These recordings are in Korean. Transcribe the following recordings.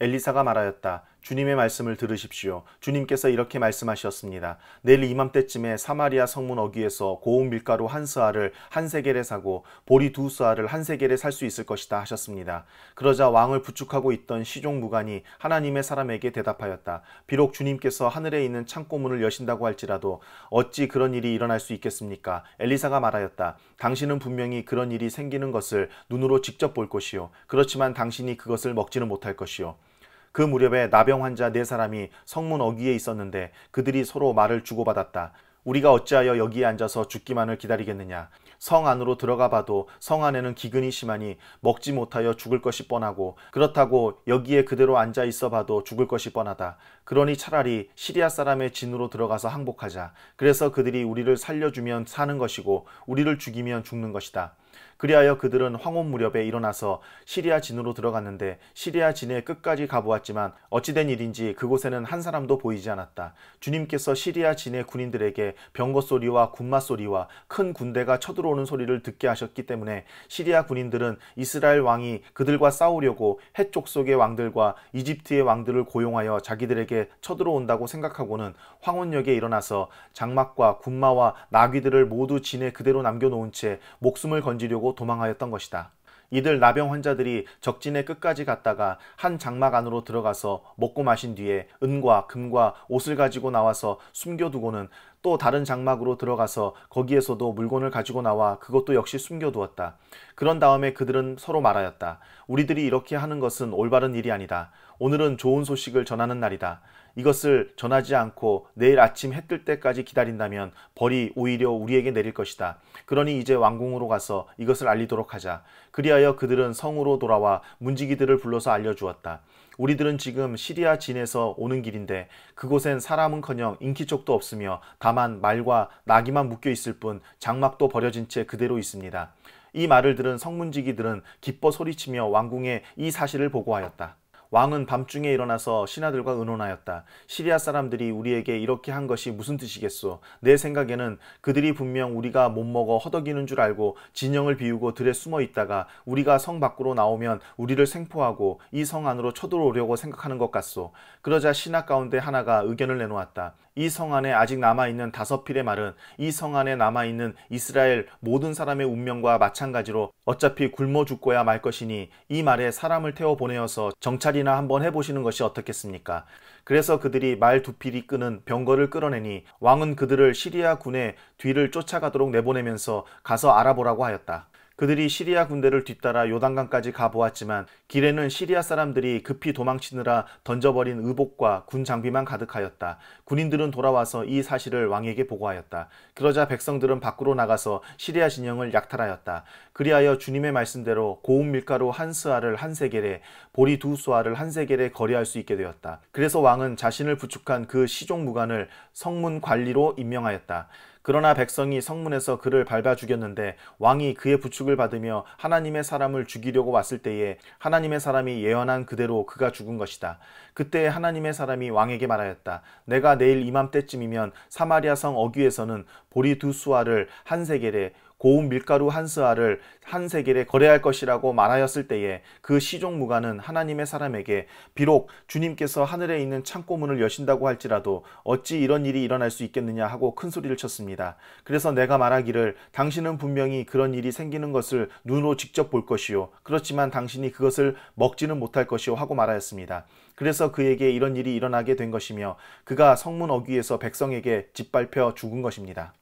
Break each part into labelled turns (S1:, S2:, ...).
S1: 엘리사가 말하였다. 주님의 말씀을 들으십시오. 주님께서 이렇게 말씀하셨습니다. 내일 이맘때쯤에 사마리아 성문 어귀에서 고운 밀가루 한 스아를 한 세겔에 사고 보리 두 스아를 한 세겔에 살 수 있을 것이다 하셨습니다. 그러자 왕을 부축하고 있던 시종 무관이 하나님의 사람에게 대답하였다. 비록 주님께서 하늘에 있는 창고문을 여신다고 할지라도 어찌 그런 일이 일어날 수 있겠습니까? 엘리사가 말하였다. 당신은 분명히 그런 일이 생기는 것을 눈으로 직접 볼 것이요. 그렇지만 당신이 그것을 먹지는 못할 것이요. 그 무렵에 나병 환자 4사람이 성문 어귀에 있었는데 그들이 서로 말을 주고받았다. 우리가 어찌하여 여기에 앉아서 죽기만을 기다리겠느냐. 성 안으로 들어가 봐도 성 안에는 기근이 심하니 먹지 못하여 죽을 것이 뻔하고 그렇다고 여기에 그대로 앉아 있어 봐도 죽을 것이 뻔하다. 그러니 차라리 시리아 사람의 진으로 들어가서 항복하자. 그래서 그들이 우리를 살려주면 사는 것이고 우리를 죽이면 죽는 것이다. 그리하여 그들은 황혼 무렵에 일어나서 시리아 진으로 들어갔는데 시리아 진에 끝까지 가보았지만 어찌된 일인지 그곳에는 한 사람도 보이지 않았다. 주님께서 시리아 진의 군인들에게 병거 소리와 군마 소리와 큰 군대가 쳐들어오는 소리를 듣게 하셨기 때문에 시리아 군인들은 이스라엘 왕이 그들과 싸우려고 해쪽 속의 왕들과 이집트의 왕들을 고용하여 자기들에게 쳐들어온다고 생각하고는 황혼역에 일어나서 장막과 군마와 나귀들을 모두 진에 그대로 남겨놓은 채 목숨을 건지려고 도망하였던 것이다. 이들 나병 환자들이 적진의 끝까지 갔다가 한 장막 안으로 들어가서 먹고 마신 뒤에 은과 금과 옷을 가지고 나와서 숨겨두고는 또 다른 장막으로 들어가서 거기에서도 물건을 가지고 나와 그것도 역시 숨겨두었다. 그런 다음에 그들은 서로 말하였다. 우리들이 이렇게 하는 것은 올바른 일이 아니다. 오늘은 좋은 소식을 전하는 날이다. 이것을 전하지 않고 내일 아침 해 뜰 때까지 기다린다면 벌이 오히려 우리에게 내릴 것이다. 그러니 이제 왕궁으로 가서 이것을 알리도록 하자. 그리하여 그들은 성으로 돌아와 문지기들을 불러서 알려주었다. 우리들은 지금 시리아 진에서 오는 길인데 그곳엔 사람은커녕 인기척도 없으며 다만 말과 나귀만 묶여 있을 뿐 장막도 버려진 채 그대로 있습니다. 이 말을 들은 성문지기들은 기뻐 소리치며 왕궁에 이 사실을 보고하였다. 왕은 밤중에 일어나서 신하들과 의논하였다. 시리아 사람들이 우리에게 이렇게 한 것이 무슨 뜻이겠소? 내 생각에는 그들이 분명 우리가 못 먹어 허덕이는 줄 알고 진영을 비우고 들에 숨어 있다가 우리가 성 밖으로 나오면 우리를 생포하고 이 성 안으로 쳐들어오려고 생각하는 것 같소. 그러자 신하 가운데 하나가 의견을 내놓았다. 이 성 안에 아직 남아있는 5필의 말은 이 성 안에 남아있는 이스라엘 모든 사람의 운명과 마찬가지로 어차피 굶어 죽고야 말 것이니 이 말에 사람을 태워 보내어서 정찰이나 한번 해보시는 것이 어떻겠습니까? 그래서 그들이 말 2필이 끄는 병거를 끌어내니 왕은 그들을 시리아 군의 뒤를 쫓아가도록 내보내면서 가서 알아보라고 하였다. 그들이 시리아 군대를 뒤따라 요단강까지 가보았지만 길에는 시리아 사람들이 급히 도망치느라 던져버린 의복과 군 장비만 가득하였다. 군인들은 돌아와서 이 사실을 왕에게 보고하였다. 그러자 백성들은 밖으로 나가서 시리아 진영을 약탈하였다. 그리하여 주님의 말씀대로 고운 밀가루 한 스아를 한 세겔에 보리 2스아를 한 세겔에 거래할 수 있게 되었다. 그래서 왕은 자신을 부축한 그 시종 무관을 성문 관리로 임명하였다. 그러나 백성이 성문에서 그를 밟아 죽였는데 왕이 그의 부축을 받으며 하나님의 사람을 죽이려고 왔을 때에 하나님의 사람이 예언한 그대로 그가 죽은 것이다. 그때 하나님의 사람이 왕에게 말하였다. 내가 내일 이맘때쯤이면 사마리아 성 어귀에서는 보리 2스아를 한 세겔에 고운 밀가루 한 스아를 한 세겔에 거래할 것이라고 말하였을 때에 그 시종 무관은 하나님의 사람에게 비록 주님께서 하늘에 있는 창고문을 여신다고 할지라도 어찌 이런 일이 일어날 수 있겠느냐 하고 큰 소리를 쳤습니다. 그래서 내가 말하기를 당신은 분명히 그런 일이 생기는 것을 눈으로 직접 볼 것이요 그렇지만 당신이 그것을 먹지는 못할 것이요 하고 말하였습니다. 그래서 그에게 이런 일이 일어나게 된 것이며 그가 성문 어귀에서 백성에게 짓밟혀 죽은 것입니다.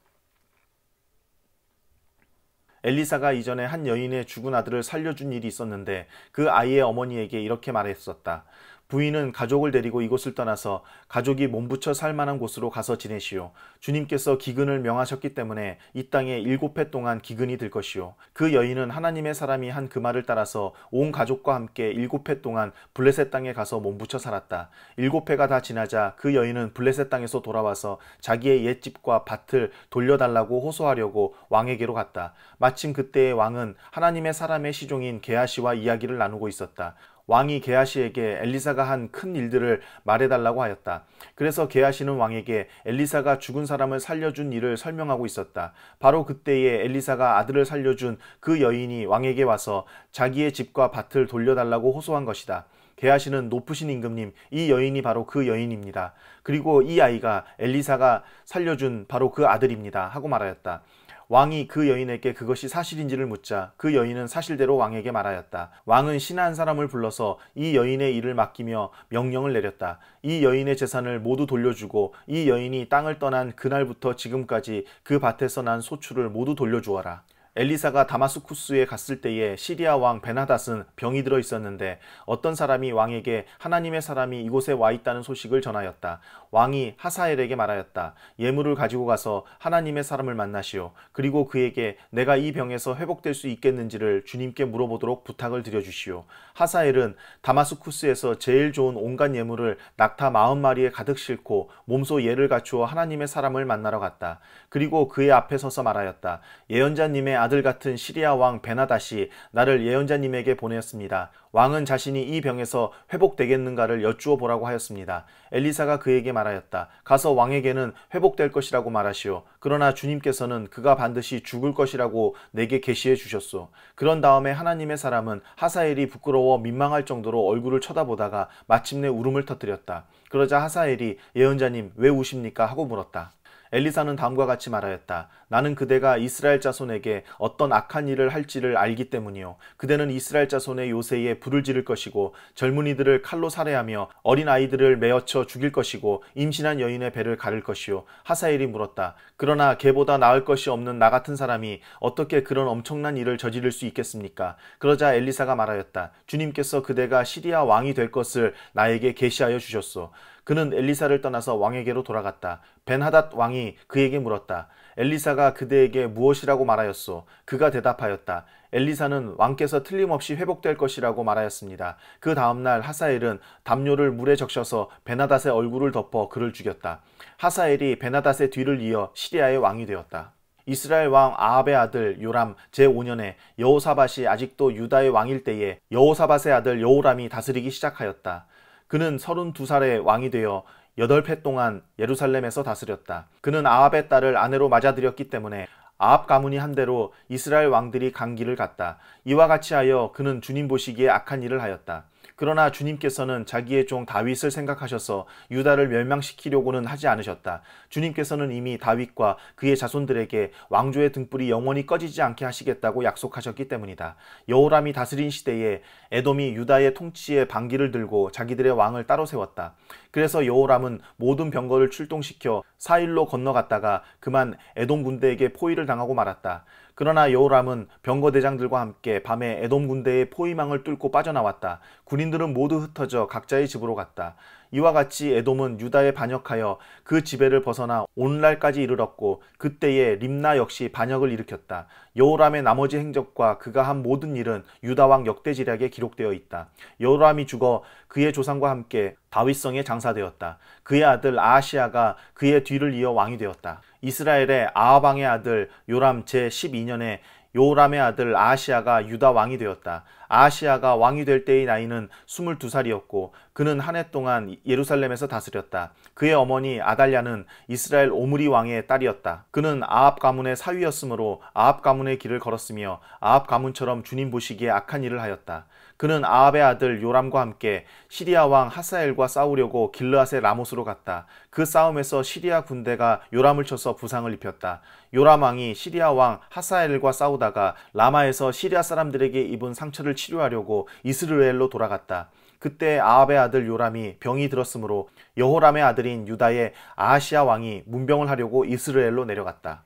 S1: 엘리사가 이전에 한 여인의 죽은 아들을 살려준 일이 있었는데 그 아이의 어머니에게 이렇게 말했었다. 부인은 가족을 데리고 이곳을 떠나서 가족이 몸부쳐 살만한 곳으로 가서 지내시오. 주님께서 기근을 명하셨기 때문에 이 땅에 7해 동안 기근이 들 것이오. 그 여인은 하나님의 사람이 한 그 말을 따라서 온 가족과 함께 7해 동안 블레셋 땅에 가서 몸부쳐 살았다. 7해가 다 지나자 그 여인은 블레셋 땅에서 돌아와서 자기의 옛집과 밭을 돌려달라고 호소하려고 왕에게로 갔다. 마침 그때의 왕은 하나님의 사람의 시종인 게하시와 이야기를 나누고 있었다. 왕이 게하시에게 엘리사가 한 큰 일들을 말해달라고 하였다. 그래서 게하시는 왕에게 엘리사가 죽은 사람을 살려준 일을 설명하고 있었다. 바로 그때에 엘리사가 아들을 살려준 그 여인이 왕에게 와서 자기의 집과 밭을 돌려달라고 호소한 것이다. 계하시는 높으신 임금님, 이 여인이 바로 그 여인입니다. 그리고 이 아이가 엘리사가 살려준 바로 그 아들입니다. 하고 말하였다. 왕이 그 여인에게 그것이 사실인지를 묻자 그 여인은 사실대로 왕에게 말하였다. 왕은 신하 한 사람을 불러서 이 여인의 일을 맡기며 명령을 내렸다. 이 여인의 재산을 모두 돌려주고 이 여인이 땅을 떠난 그날부터 지금까지 그 밭에서 난 소출을 모두 돌려주어라. 엘리사가 다마스쿠스에 갔을 때에 시리아 왕 베나닷은 병이 들어 있었는데 어떤 사람이 왕에게 하나님의 사람이 이곳에 와 있다는 소식을 전하였다. 왕이 하사엘에게 말하였다. 예물을 가지고 가서 하나님의 사람을 만나시오. 그리고 그에게 내가 이 병에서 회복될 수 있겠는지를 주님께 물어보도록 부탁을 드려주시오. 하사엘은 다마스쿠스에서 제일 좋은 온갖 예물을 낙타 40마리에 가득 싣고 몸소 예를 갖추어 하나님의 사람을 만나러 갔다. 그리고 그의 앞에 서서 말하였다. 예언자님의 아들 같은 시리아 왕 베나닷이 나를 예언자님에게 보냈습니다. 왕은 자신이 이 병에서 회복되겠는가를 여쭈어 보라고 하였습니다. 엘리사가 그에게 말하였다. 가서 왕에게는 회복될 것이라고 말하시오. 그러나 주님께서는 그가 반드시 죽을 것이라고 내게 계시해 주셨소. 그런 다음에 하나님의 사람은 하사엘이 부끄러워 민망할 정도로 얼굴을 쳐다보다가 마침내 울음을 터뜨렸다. 그러자 하사엘이 예언자님 왜 우십니까? 하고 물었다. 엘리사는 다음과 같이 말하였다. 나는 그대가 이스라엘 자손에게 어떤 악한 일을 할지를 알기 때문이요. 그대는 이스라엘 자손의 요새에 불을 지를 것이고 젊은이들을 칼로 살해하며 어린 아이들을 메어쳐 죽일 것이고 임신한 여인의 배를 가를 것이요. 하사엘이 물었다. 그러나 걔보다 나을 것이 없는 나 같은 사람이 어떻게 그런 엄청난 일을 저지를 수 있겠습니까? 그러자 엘리사가 말하였다. 주님께서 그대가 시리아 왕이 될 것을 나에게 계시하여 주셨소. 그는 엘리사를 떠나서 왕에게로 돌아갔다. 벤하닷 왕이 그에게 물었다. 엘리사가 그대에게 무엇이라고 말하였소? 그가 대답하였다. 엘리사는 왕께서 틀림없이 회복될 것이라고 말하였습니다. 그 다음날 하사엘은 담요를 물에 적셔서 벤하닷의 얼굴을 덮어 그를 죽였다. 하사엘이 벤하닷의 뒤를 이어 시리아의 왕이 되었다. 이스라엘 왕 아합의 아들 요람 제5년에 여호사밧이 아직도 유다의 왕일 때에 여호사밧의 아들 여호람이 다스리기 시작하였다. 그는 32살의 왕이 되어 8해 동안 예루살렘에서 다스렸다. 그는 아합의 딸을 아내로 맞아들였기 때문에 아합 가문이 한 대로 이스라엘 왕들이 간 길을 갔다. 이와 같이 하여 그는 주님 보시기에 악한 일을 하였다. 그러나 주님께서는 자기의 종 다윗을 생각하셔서 유다를 멸망시키려고는 하지 않으셨다. 주님께서는 이미 다윗과 그의 자손들에게 왕조의 등불이 영원히 꺼지지 않게 하시겠다고 약속하셨기 때문이다. 여호람이 다스린 시대에 에돔이 유다의 통치에 반기를 들고 자기들의 왕을 따로 세웠다. 그래서 여호람은 모든 병거를 출동시켜 사일로 건너갔다가 그만 에돔 군대에게 포위를 당하고 말았다. 그러나 여호람은 병거대장들과 함께 밤에 에돔 군대의 포위망을 뚫고 빠져나왔다. 군인들은 모두 흩어져 각자의 집으로 갔다. 이와 같이 에돔은 유다에 반역하여 그 지배를 벗어나 오늘날까지 이르렀고 그때에 림나 역시 반역을 일으켰다. 여호람의 나머지 행적과 그가 한 모든 일은 유다왕 역대지략에 기록되어 있다. 여호람이 죽어 그의 조상과 함께 다윗성에 장사되었다. 그의 아들 아하시아가 그의 뒤를 이어 왕이 되었다. 이스라엘의 아합 왕의 아들 요람 제12년에 요람의 아들 아하시아가 유다 왕이 되었다. 아하시아가 왕이 될 때의 나이는 22살이었고 그는 한 해 동안 예루살렘에서 다스렸다. 그의 어머니 아달랴는 이스라엘 오므리 왕의 딸이었다. 그는 아합 가문의 사위였으므로 아합 가문의 길을 걸었으며 아합 가문처럼 주님 보시기에 악한 일을 하였다. 그는 아합의 아들 요람과 함께 시리아 왕 하사엘과 싸우려고 길르앗의 라못으로 갔다. 그 싸움에서 시리아 군대가 요람을 쳐서 부상을 입혔다. 요람 왕이 시리아 왕 하사엘과 싸우다가 라마에서 시리아 사람들에게 입은 상처를 치료하려고 이스라엘로 돌아갔다. 그때 아합의 아들 요람이 병이 들었으므로 여호람의 아들인 유다의 아하시아 왕이 문병을 하려고 이스라엘로 내려갔다.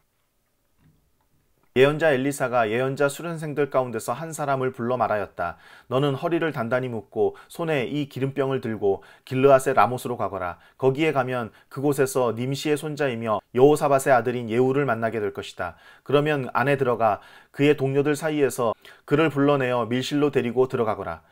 S1: 예언자 엘리사가 예언자 수련생들 가운데서 한 사람을 불러 말하였다. 너는 허리를 단단히 묶고 손에 이 기름병을 들고 길르앗의 라못으로 가거라. 거기에 가면 그곳에서 님시의 손자이며 여호사밧의 아들인 예후를 만나게 될 것이다. 그러면 안에 들어가 그의 동료들 사이에서 그를 불러내어 밀실로 데리고 들어가거라.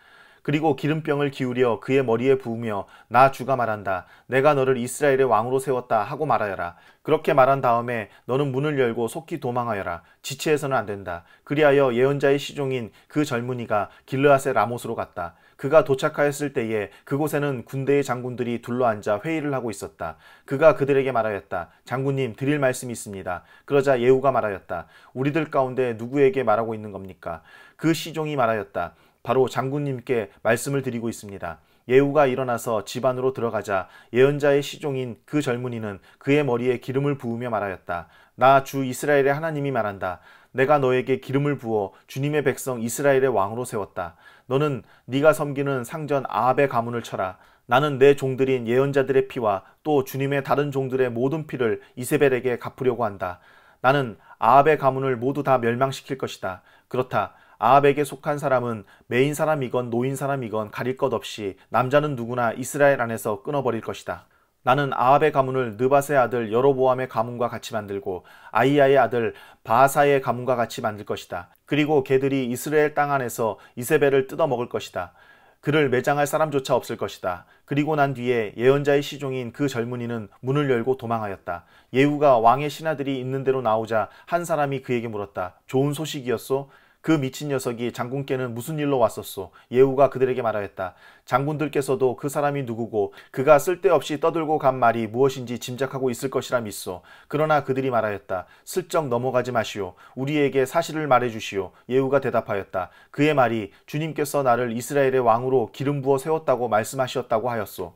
S1: 그리고 기름병을 기울여 그의 머리에 부으며 나 주가 말한다. 내가 너를 이스라엘의 왕으로 세웠다 하고 말하여라. 그렇게 말한 다음에 너는 문을 열고 속히 도망하여라. 지체해서는 안 된다. 그리하여 예언자의 시종인 그 젊은이가 길르앗의 라못으로 갔다. 그가 도착하였을 때에 그곳에는 군대의 장군들이 둘러앉아 회의를 하고 있었다. 그가 그들에게 말하였다. 장군님 드릴 말씀이 있습니다. 그러자 예후가 말하였다. 우리들 가운데 누구에게 말하고 있는 겁니까? 그 시종이 말하였다. 바로 장군님께 말씀을 드리고 있습니다. 예후가 일어나서 집 안으로 들어가자 예언자의 시종인 그 젊은이는 그의 머리에 기름을 부으며 말하였다. 나 주 이스라엘의 하나님이 말한다. 내가 너에게 기름을 부어 주님의 백성 이스라엘의 왕으로 세웠다. 너는 네가 섬기는 상전 아합의 가문을 쳐라. 나는 내 종들인 예언자들의 피와 또 주님의 다른 종들의 모든 피를 이세벨에게 갚으려고 한다. 나는 아합의 가문을 모두 다 멸망시킬 것이다. 그렇다. 아합에게 속한 사람은 메인 사람이건 노인 사람이건 가릴 것 없이 남자는 누구나 이스라엘 안에서 끊어버릴 것이다. 나는 아합의 가문을 느밧의 아들 여로보암의 가문과 같이 만들고 아이야의 아들 바하사의 가문과 같이 만들 것이다. 그리고 걔들이 이스라엘 땅 안에서 이세벨을 뜯어먹을 것이다. 그를 매장할 사람조차 없을 것이다. 그리고 난 뒤에 예언자의 시종인 그 젊은이는 문을 열고 도망하였다. 예후가 왕의 신하들이 있는 대로 나오자 한 사람이 그에게 물었다. 좋은 소식이었소? 그 미친 녀석이 장군께는 무슨 일로 왔었소? 예후가 그들에게 말하였다. 장군들께서도 그 사람이 누구고 그가 쓸데없이 떠들고 간 말이 무엇인지 짐작하고 있을 것이라 믿소. 그러나 그들이 말하였다. 슬쩍 넘어가지 마시오. 우리에게 사실을 말해주시오. 예후가 대답하였다. 그의 말이 주님께서 나를 이스라엘의 왕으로 기름 부어 세웠다고 말씀하셨다고 하였소.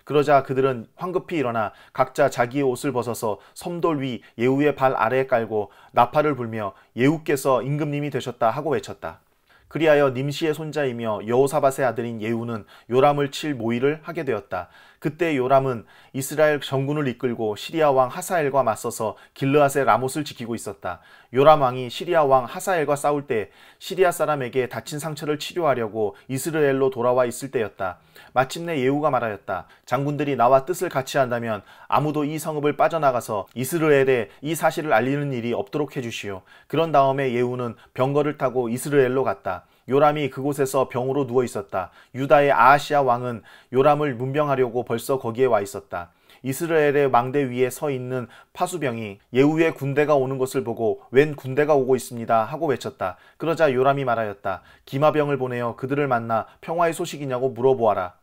S1: 그러자 그들은 황급히 일어나 각자 자기의 옷을 벗어서 섬돌 위 예후의 발 아래에 깔고 나팔을 불며 예후께서 임금님이 되셨다 하고 외쳤다. 그리하여 nim시의 손자이며 여호사밧의 아들인 예후는 요람을 칠 모의를 하게 되었다. 그때 요람은 이스라엘 전군을 이끌고 시리아 왕 하사엘과 맞서서 길르앗의 라못을 지키고 있었다. 요람 왕이 시리아 왕 하사엘과 싸울 때 시리아 사람에게 다친 상처를 치료하려고 이스라엘로 돌아와 있을 때였다. 마침내 예후가 말하였다. 장군들이 나와 뜻을 같이 한다면 아무도 이 성읍을 빠져나가서 이스라엘에 이 사실을 알리는 일이 없도록 해주시오. 그런 다음에 예후는 병거를 타고 이스라엘로 갔다. 요람이 그곳에서 병으로 누워 있었다. 유다의 아하시아 왕은 요람을 문병하려고 벌써 거기에 와 있었다. 이스라엘의 망대 위에 서 있는 파수병이 예후의 군대가 오는 것을 보고 웬 군대가 오고 있습니다 하고 외쳤다. 그러자 요람이 말하였다. 기마병을 보내어 그들을 만나 평화의 소식이냐고 물어보아라.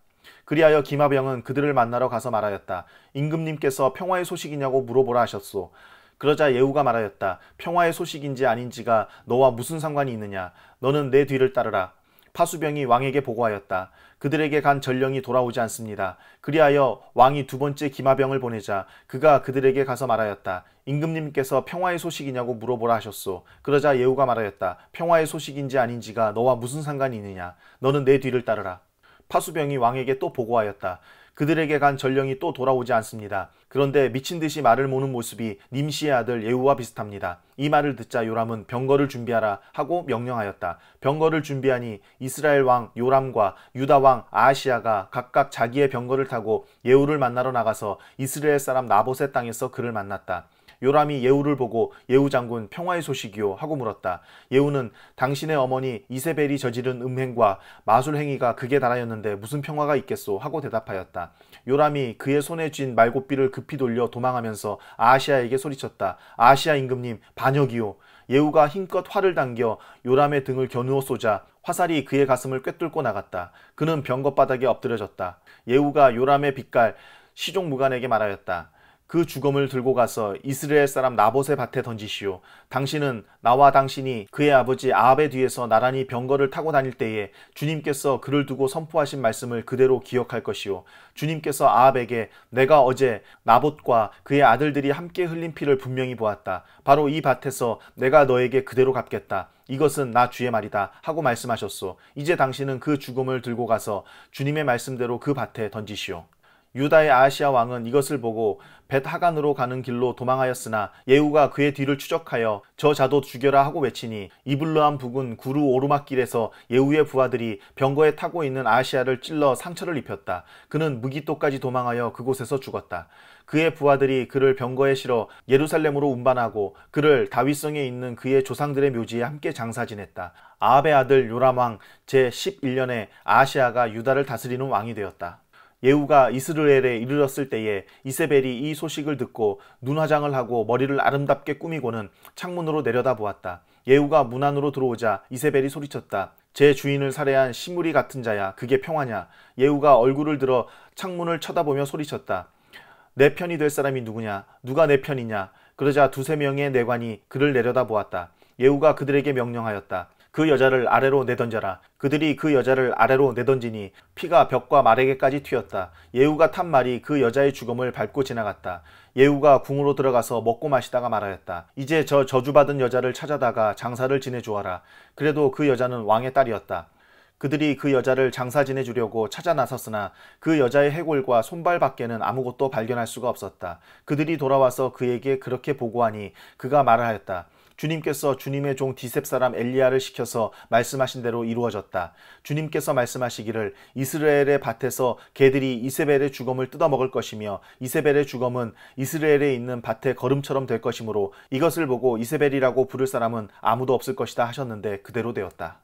S1: 그리하여 기마병은 그들을 만나러 가서 말하였다. 임금님께서 평화의 소식이냐고 물어보라 하셨소. 그러자 예후가 말하였다. 평화의 소식인지 아닌지가 너와 무슨 상관이 있느냐. 너는 내 뒤를 따르라. 파수병이 왕에게 보고하였다. 그들에게 간 전령이 돌아오지 않습니다. 그리하여 왕이 두 번째 기마병을 보내자 그가 그들에게 가서 말하였다. 임금님께서 평화의 소식이냐고 물어보라 하셨소. 그러자 예후가 말하였다. 평화의 소식인지 아닌지가 너와 무슨 상관이 있느냐. 너는 내 뒤를 따르라. 파수병이 왕에게 또 보고하였다. 그들에게 간 전령이 또 돌아오지 않습니다. 그런데 미친 듯이 말을 모는 모습이 nim시의 아들 예후와 비슷합니다. 이 말을 듣자 요람은 병거를 준비하라 하고 명령하였다. 병거를 준비하니 이스라엘 왕 요람과 유다 왕 아하시아가 각각 자기의 병거를 타고 예후를 만나러 나가서 이스라엘 사람 나봇의 땅에서 그를 만났다. 요람이 예후를 보고 예후 장군 평화의 소식이요 하고 물었다. 예후는 당신의 어머니 이세벨이 저지른 음행과 마술 행위가 극에 달하였는데 무슨 평화가 있겠소 하고 대답하였다. 요람이 그의 손에 쥔 말곶비를 급히 돌려 도망하면서 아하시아에게 소리쳤다. 아하시아 임금님 반역이요. 예후가 힘껏 활을 당겨 요람의 등을 겨누어 쏘자 화살이 그의 가슴을 꿰뚫고 나갔다. 그는 병거 바닥에 엎드려졌다. 예후가 요람의 빛깔 시종무간에게 말하였다. 그 주검을 들고 가서 이스라엘 사람 나봇의 밭에 던지시오. 당신은 나와 당신이 그의 아버지 아합의 뒤에서 나란히 병거를 타고 다닐 때에 주님께서 그를 두고 선포하신 말씀을 그대로 기억할 것이오. 주님께서 아합에게 내가 어제 나봇과 그의 아들들이 함께 흘린 피를 분명히 보았다. 바로 이 밭에서 내가 너에게 그대로 갚겠다. 이것은 나 주의 말이다 하고 말씀하셨소. 이제 당신은 그 주검을 들고 가서 주님의 말씀대로 그 밭에 던지시오. 유다의 아하시아 왕은 이것을 보고 벳하간으로 가는 길로 도망하였으나 예후가 그의 뒤를 추적하여 저 자도 죽여라 하고 외치니 이블르함 북은 구루 오르막길에서 예후의 부하들이 병거에 타고 있는 아하시아를 찔러 상처를 입혔다. 그는 무기토까지 도망하여 그곳에서 죽었다. 그의 부하들이 그를 병거에 실어 예루살렘으로 운반하고 그를 다윗성에 있는 그의 조상들의 묘지에 함께 장사 지냈다. 아합의 아들 요람 왕 제11년에 아하시아가 유다를 다스리는 왕이 되었다. 예후가 이스라엘에 이르렀을 때에 이세벨이 이 소식을 듣고 눈화장을 하고 머리를 아름답게 꾸미고는 창문으로 내려다보았다. 예후가 문 안으로 들어오자 이세벨이 소리쳤다. 제 주인을 살해한 시므리 같은 자야. 그게 평화냐? 예후가 얼굴을 들어 창문을 쳐다보며 소리쳤다. 내 편이 될 사람이 누구냐? 누가 내 편이냐? 그러자 두세 명의 내관이 그를 내려다보았다. 예후가 그들에게 명령하였다. 그 여자를 아래로 내던져라. 그들이 그 여자를 아래로 내던지니 피가 벽과 말에게까지 튀었다. 예후가 탄 말이 그 여자의 죽음을 밟고 지나갔다. 예후가 궁으로 들어가서 먹고 마시다가 말하였다. 이제 저 저주받은 여자를 찾아다가 장사를 지내주어라. 그래도 그 여자는 왕의 딸이었다. 그들이 그 여자를 장사 지내주려고 찾아 나섰으나 그 여자의 해골과 손발 밖에는 아무것도 발견할 수가 없었다. 그들이 돌아와서 그에게 그렇게 보고하니 그가 말하였다. 주님께서 주님의 종 디셉 사람 엘리야를 시켜서 말씀하신 대로 이루어졌다. 주님께서 말씀하시기를 이스라엘의 밭에서 개들이 이세벨의 주검을 뜯어먹을 것이며 이세벨의 주검은 이스라엘에 있는 밭의 거름처럼 될 것이므로 이것을 보고 이세벨이라고 부를 사람은 아무도 없을 것이다 하셨는데 그대로 되었다.